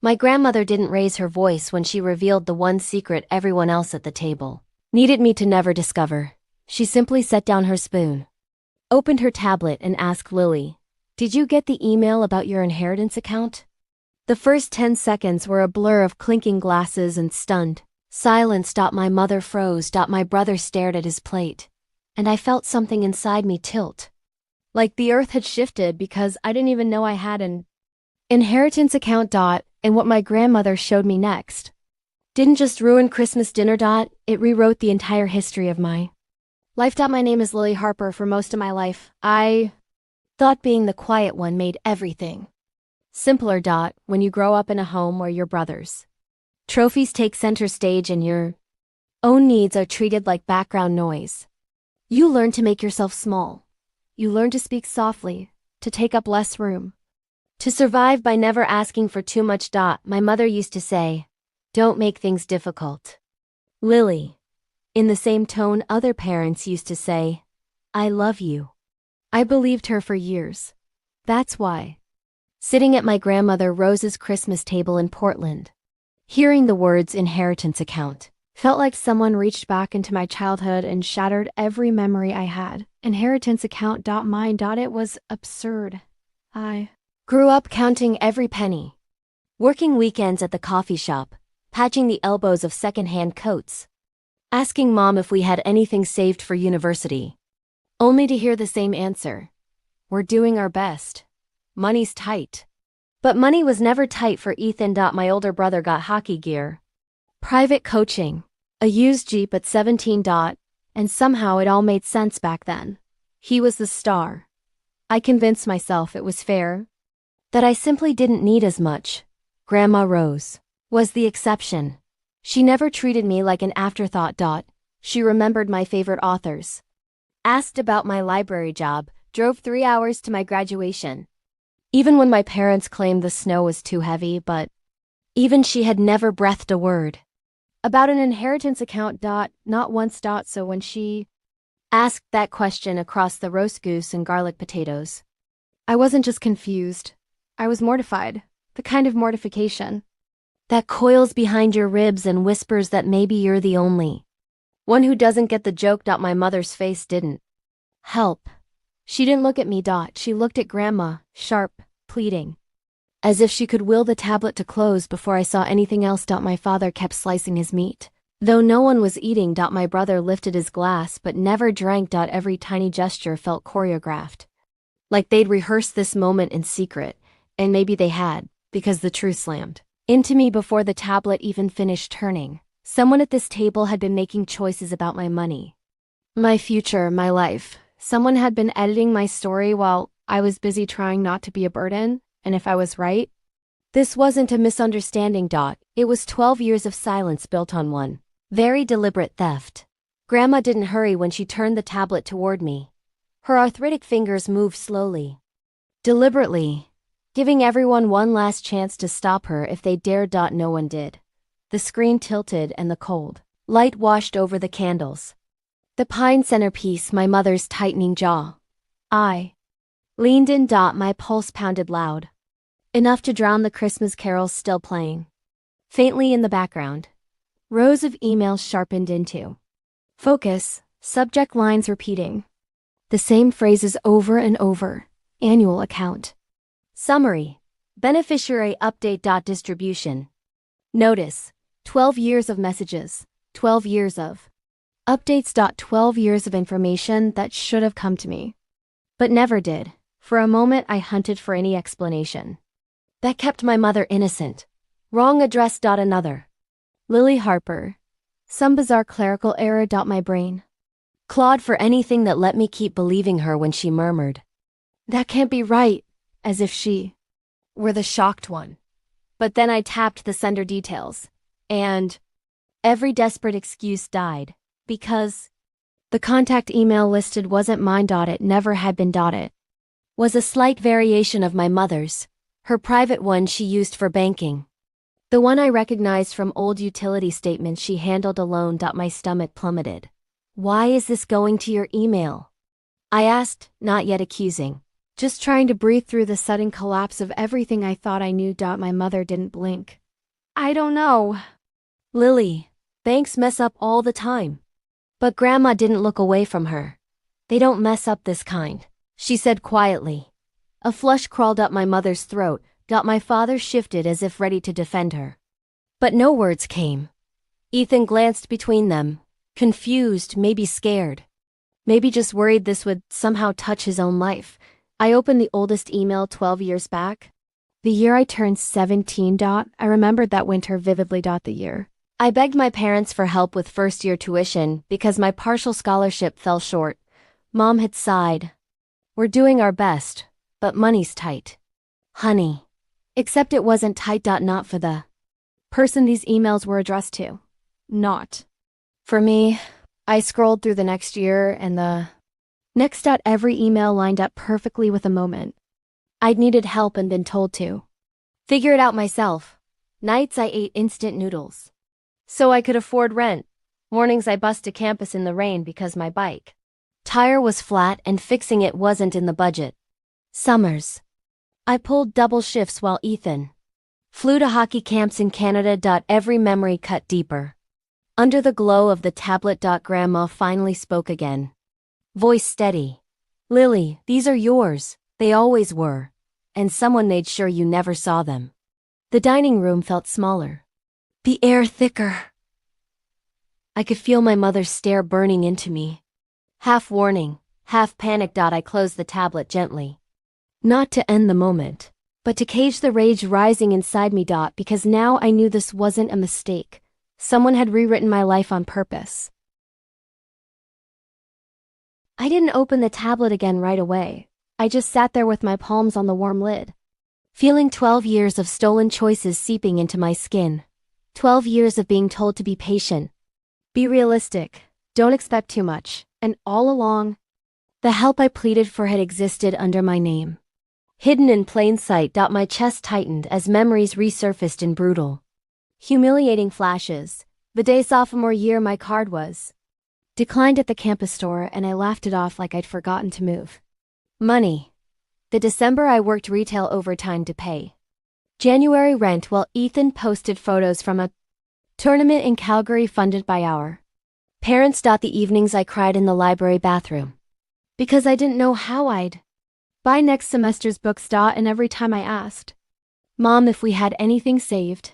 My grandmother didn't raise her voice when she revealed the one secret everyone else at the table needed me to never discover. She simply set down her spoon, opened her tablet and asked Lily, "Did you get the email about your inheritance account?" The first 10 seconds were a blur of clinking glasses and stunned silence. My mother froze. My brother stared at his plate, and I felt something inside me tilt. Like the earth had shifted because I didn't even know I had an inheritance account. And what my grandmother showed me next didn't just ruin Christmas dinner. It rewrote the entire history of my life. My name is Lily Harper. For most of my life, I thought being the quiet one made everything simpler. When you grow up in a home where your brothers' trophies take center stage and your own needs are treated like background noise, you learn to make yourself small. You learn to speak softly, to take up less room, to survive by never asking for too much. My mother used to say, "Don't make things difficult, Lily," in the same tone other parents used to say, "I love you." I believed her for years. That's why, sitting at my grandmother Rose's Christmas table in Portland, hearing the words inheritance account felt like someone reached back into my childhood and shattered every memory I had. Inheritance account. Mine. It was absurd. I grew up counting every penny, working weekends at the coffee shop, patching the elbows of secondhand coats, asking mom if we had anything saved for university, only to hear the same answer: "We're doing our best. Money's tight." But money was never tight for Ethan. My older brother got hockey gear, private coaching, a used Jeep at 17. And somehow it all made sense back then. He was the star. I convinced myself it was fair, that I simply didn't need as much. Grandma Rose was the exception. She never treated me like an afterthought. She remembered my favorite authors, asked about my library job, drove 3 hours to my graduation, even when my parents claimed the snow was too heavy. But even she had never breathed a word about an inheritance account. Not once. So when she asked that question across the roast goose and garlic potatoes, I wasn't just confused. I was mortified. The kind of mortification that coils behind your ribs and whispers that maybe you're the only one who doesn't get the joke. My mother's face didn't help. She didn't look at me. She looked at Grandma, sharp, pleading, as if she could will the tablet to close before I saw anything else. My father kept slicing his meat, though no one was eating. My brother lifted his glass but never drank. Every tiny gesture felt choreographed, like they'd rehearsed this moment in secret. And maybe they had, because the truth slammed into me before the tablet even finished turning. Someone at this table had been making choices about my money, my future, my life. Someone had been editing my story while I was busy trying not to be a burden. And if I was right, this wasn't a misunderstanding. It was 12 years of silence built on one very deliberate theft. Grandma didn't hurry when she turned the tablet toward me. Her arthritic fingers moved slowly, deliberately, giving everyone one last chance to stop her if they dared. No one did. The screen tilted and the cold light washed over the candles, the pine centerpiece, my mother's tightening jaw. I leaned in. My pulse pounded loud, enough to drown the Christmas carols still playing faintly in the background. Rows of emails sharpened into focus, subject lines repeating the same phrases over and over. Annual account. Summary. Beneficiary update. Distribution. Notice. 12 years of messages. 12 years of updates. 12 years of information that should have come to me, but never did. For a moment I hunted for any explanation that kept my mother innocent. Wrong address. Another Lily Harper. Some bizarre clerical error. My brain clawed for anything that let me keep believing her when she murmured, "That can't be right," as if she were the shocked one. But then I tapped the sender details, and every desperate excuse died, because the contact email listed wasn't mine. It never had been. It was a slight variation of my mother's, her private one she used for banking. The one I recognized from old utility statements she handled alone. My stomach plummeted. "Why is this going to your email?" I asked, not yet accusing. Just trying to breathe through the sudden collapse of everything I thought I knew. My mother didn't blink. I don't know. Lily, banks mess up all the time. But Grandma didn't look away from her. They don't mess up this kind, she said quietly. A flush crawled up my mother's throat. My father shifted as if ready to defend her. But no words came. Ethan glanced between them, confused, maybe scared. Maybe just worried this would somehow touch his own life. I opened the oldest email 12 years back. The year I turned 17. I remembered that winter vividly. The year. I begged my parents for help with first-year tuition because my partial scholarship fell short. Mom had sighed. We're doing our best, but money's tight. Honey. Except it wasn't tight. Not for the person these emails were addressed to. Not For me, I scrolled through the next year and the next. Every email lined up perfectly with a moment I'd needed help and been told to figure it out myself. Nights I ate instant noodles so I could afford rent. Mornings I bussed to campus in the rain because my bike tire was flat and fixing it wasn't in the budget. Summers I pulled double shifts while Ethan flew to hockey camps in Canada. Every memory cut deeper. Under the glow of the tablet. Grandma finally spoke again. Voice steady. Lily, these are yours. They always were. And someone made sure you never saw them. The dining room felt smaller. The air thicker. I could feel my mother's stare burning into me. Half warning, half panicked. I closed the tablet gently. Not to end the moment, but to cage the rage rising inside me. Because now I knew this wasn't a mistake. Someone had rewritten my life on purpose. I didn't open the tablet again right away. I just sat there with my palms on the warm lid, feeling 12 years of stolen choices seeping into my skin. 12 years of being told to be patient. Be realistic. Don't expect too much. And all along, the help I pleaded for had existed under my name. Hidden in plain sight. My chest tightened as memories resurfaced in brutal, humiliating flashes. The day sophomore year my card was declined at the campus store and I laughed it off like I'd forgotten to move money. The December I worked retail overtime to pay January rent while Ethan posted photos from a tournament in Calgary funded by our parents. The evenings I cried in the library bathroom because I didn't know how I'd buy next semester's books. And every time I asked Mom if we had anything saved,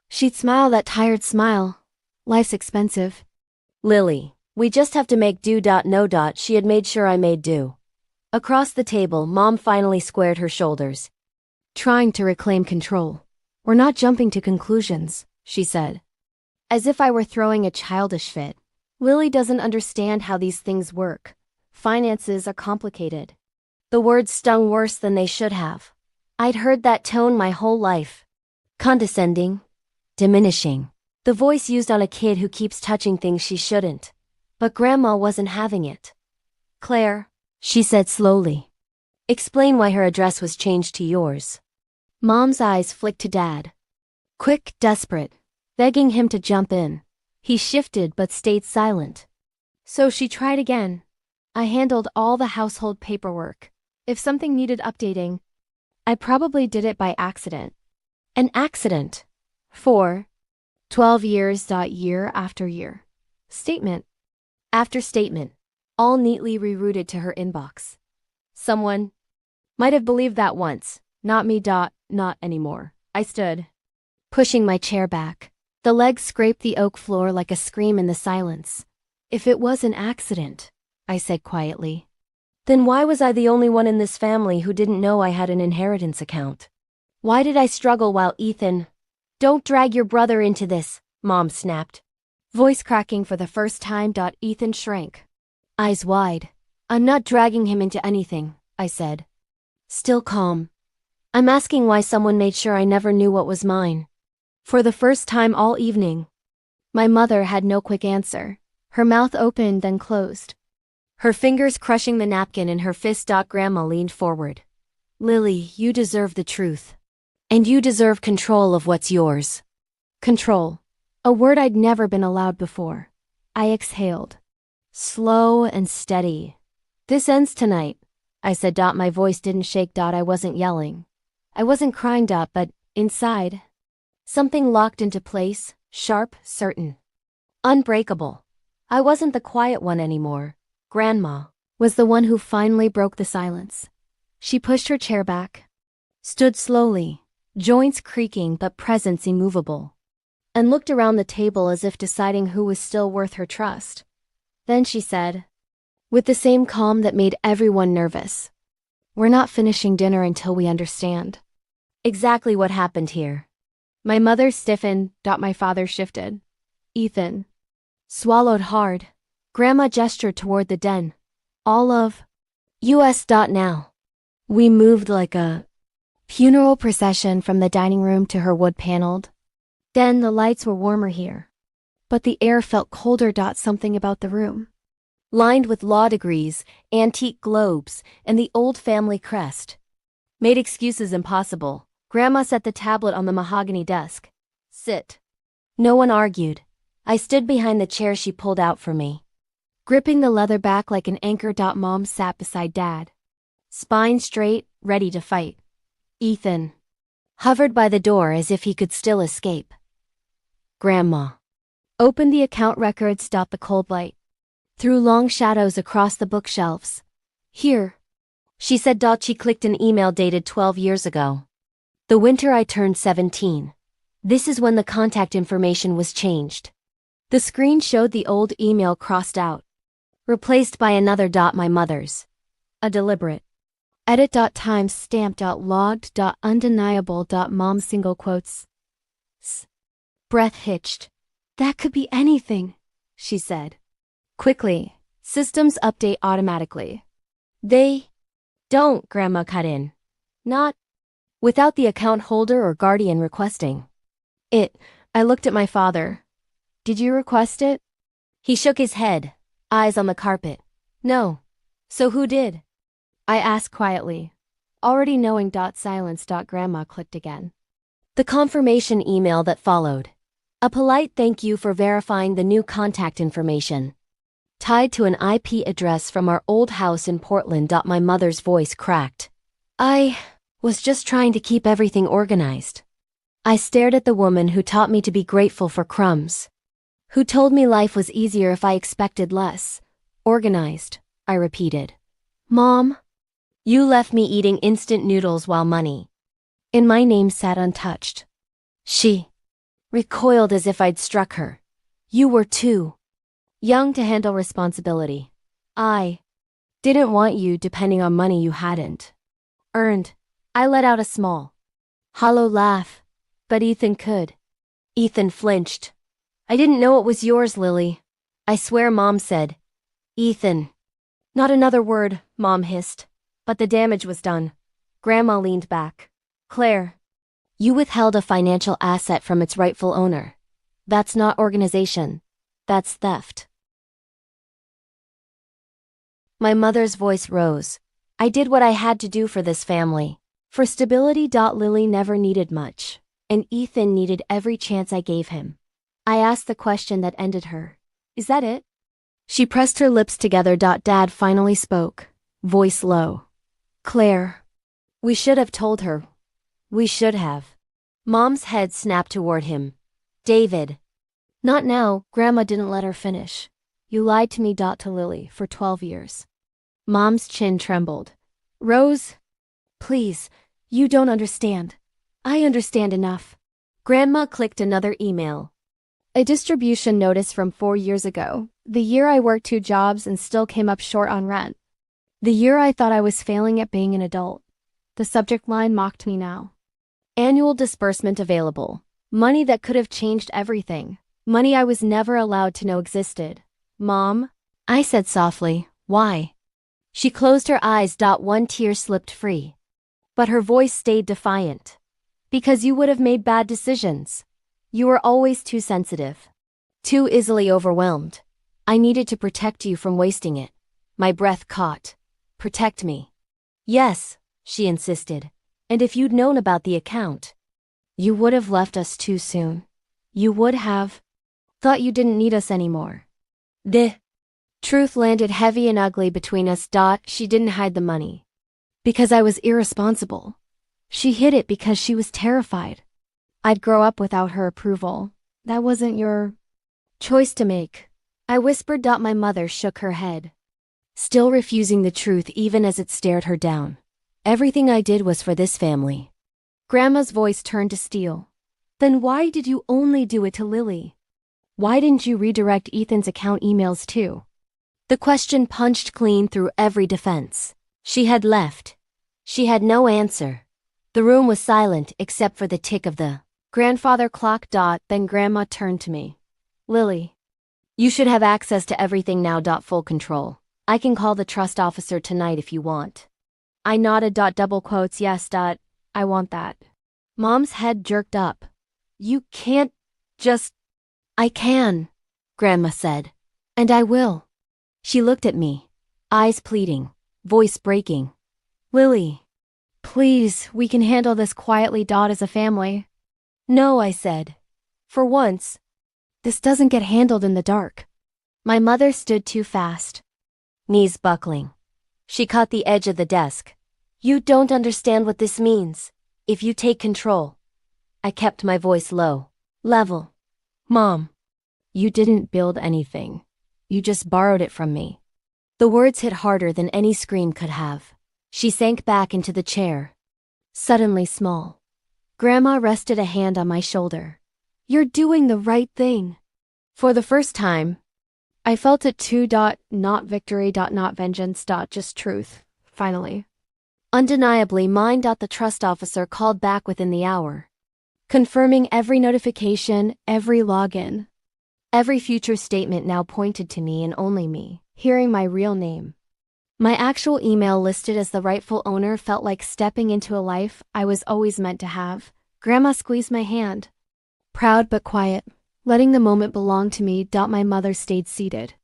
she'd smile that tired smile. Life's expensive. Lily, we just have to make do. No. She had made sure I made do. Across the table, Mom finally squared her shoulders, trying to reclaim control. We're not jumping to conclusions, she said, as if I were throwing a childish fit. Lily doesn't understand how these things work. Finances are complicated. The words stung worse than they should have. I'd heard that tone my whole life. Condescending. Diminishing. The voice used on a kid who keeps touching things she shouldn't. But Grandma wasn't having it. Claire, she said slowly. Explain why her address was changed to yours. Mom's eyes flicked to Dad. Quick, desperate, begging him to jump in. He shifted but stayed silent. So she tried again. I handled all the household paperwork. If something needed updating, I probably did it by accident. An accident. 12 years. Year after year. Statement after statement, all neatly rerouted to her inbox. Someone might have believed that once. Not me. Not anymore. I stood, pushing my chair back. The legs scraped the oak floor like a scream in the silence. If it was an accident, I said quietly, then why was I the only one in this family who didn't know I had an inheritance account? Why did I struggle while Ethan... Don't drag your brother into this, Mom snapped. Voice cracking for the first time. Ethan shrank, eyes wide. I'm not dragging him into anything, I said. Still calm. I'm asking why someone made sure I never knew what was mine. For the first time all evening, my mother had no quick answer. Her mouth opened then closed, her fingers crushing the napkin in her fist. Grandma leaned forward. Lily, you deserve the truth. And you deserve control of what's yours. Control. A word I'd never been allowed before. I exhaled. Slow and steady. This ends tonight. I said. My voice didn't shake. I wasn't yelling. I wasn't crying. But inside, something locked into place, sharp, certain, unbreakable. I wasn't the quiet one anymore. Grandma Was the one who finally broke the silence. She pushed her chair back, stood slowly, joints creaking but presence immovable, and looked around the table as if deciding who was still worth her trust. Then she said, with the same calm that made everyone nervous, "We're not finishing dinner until we understand exactly what happened here." My mother stiffened. My father shifted. Ethan swallowed hard. Grandma gestured toward the den. All of US. Now. We moved like a funeral procession from the dining room to her wood-paneled den. The lights were warmer here, but the air felt colder. Something about the room, lined with law degrees, antique globes, and the old family crest, made excuses impossible. Grandma set the tablet on the mahogany desk. Sit. No one argued. I stood behind the chair she pulled out for me, gripping the leather back like an anchor. Mom sat beside Dad, spine straight, ready to fight. Ethan hovered by the door as if he could still escape. Grandma opened the account records. The cold light threw long shadows across the bookshelves. Here, she said. She clicked an email dated 12 years ago. The winter I turned 17. This is when the contact information was changed. The screen showed the old email crossed out, replaced by another. My mother's. A deliberate edit. Time stamped. Logged. Undeniable. Mom single quotes. Breath hitched. That could be anything, she said. Quickly, systems update automatically. They don't, Grandma cut in. Not without the account holder or guardian requesting it. I looked at my father. Did you request it? He shook his head, eyes on the carpet. No. So who did? I asked quietly, already knowing. Silence. Grandma clicked again. The confirmation email that followed. A polite thank you for verifying the new contact information, tied to an IP address from our old house in Portland. My mother's voice cracked. I was just trying to keep everything organized. I stared at the woman who taught me to be grateful for crumbs, who told me life was easier if I expected less. Organized, I repeated. Mom, you left me eating instant noodles while money in my name sat untouched. She recoiled as if I'd struck her. You were too young to handle responsibility. I didn't want you depending on money you hadn't earned. I let out a small, hollow laugh, but Ethan could. Ethan flinched. I didn't know it was yours, Lily. I swear, Mom said. Ethan. Not another word, Mom hissed. But the damage was done. Grandma leaned back. Claire, you withheld a financial asset from its rightful owner. That's not organization. That's theft. My mother's voice rose. I did what I had to do for this family. For stability. Lily never needed much, and Ethan needed every chance I gave him. I asked the question that ended her. Is that it? She pressed her lips together. Dad finally spoke, voice low. Claire. We should have told her. We should have. Mom's head snapped toward him. David. Not now. Grandma didn't let her finish. You lied to me. To Lily for 12 years. Mom's chin trembled. Rose. Please, you don't understand. I understand enough. Grandma clicked another email. A distribution notice from 4 years ago, the year I worked 2 jobs and still came up short on rent. The year I thought I was failing at being an adult. The subject line mocked me now. Annual disbursement available. Money that could have changed everything. Money I was never allowed to know existed. Mom, I said softly, why? She closed her eyes. One tear slipped free. But her voice stayed defiant. Because you would have made bad decisions. You were always too sensitive. Too easily overwhelmed. I needed to protect you from wasting it. My breath caught. Protect me. Yes, she insisted. And if you'd known about the account, you would have left us too soon. You would have thought you didn't need us anymore. The truth landed heavy and ugly between us. She didn't hide the money. Because I was irresponsible. She hid it because she was terrified. I'd grow up without her approval. That wasn't your choice to make, I whispered. My mother shook her head, still refusing the truth even as it stared her down. Everything I did was for this family. Grandma's voice turned to steel. Then why did you only do it to Lily? Why didn't you redirect Ethan's account emails too? The question punched clean through every defense. She had left. She had no answer. The room was silent except for the tick of the grandfather clock. Then Grandma turned to me. Lily, you should have access to everything now. Full control. I can call the trust officer tonight if you want. I nodded. Double quotes. Yes. I want that. Mom's head jerked up. You can't just... I can, Grandma said. And I will. She looked at me, eyes pleading, voice breaking. Lily, please, we can handle this quietly. As a family. No, I said. For once, this doesn't get handled in the dark. My mother stood too fast, knees buckling. She caught the edge of the desk. You don't understand what this means. If you take control. I kept my voice low, level. Mom, you didn't build anything. You just borrowed it from me. The words hit harder than any scream could have. She sank back into the chair, suddenly small. Grandma rested a hand on my shoulder. You're doing the right thing. For the first time, I felt it too. Not victory. Not vengeance. Just truth. Finally. Undeniably mine. The trust officer called back within the hour, confirming every notification, every login. Every future statement now pointed to me and only me, hearing my real name. My actual email listed as the rightful owner felt like stepping into a life I was always meant to have. Grandma squeezed my hand, proud but quiet, letting the moment belong to me. My mother stayed seated,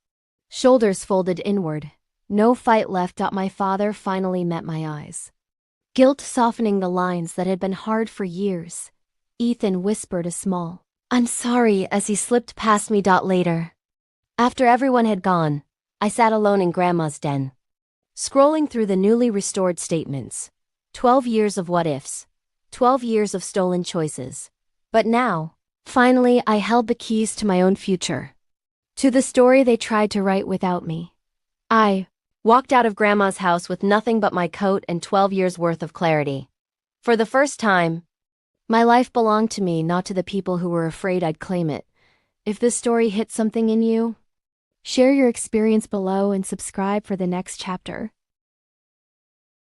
shoulders folded inward. No fight left. My father finally met my eyes, guilt softening the lines that had been hard for years. Ethan whispered a small, I'm sorry, as he slipped past me. Later, after everyone had gone, I sat alone in Grandma's den, scrolling through the newly restored statements. 12 years of what-ifs. 12 years of stolen choices. But now, finally, I held the keys to my own future. To the story they tried to write without me. I walked out of Grandma's house with nothing but my coat and 12 years' worth of clarity. For the first time, my life belonged to me, not to the people who were afraid I'd claim it. If this story hit something in you, share your experience below and subscribe for the next chapter.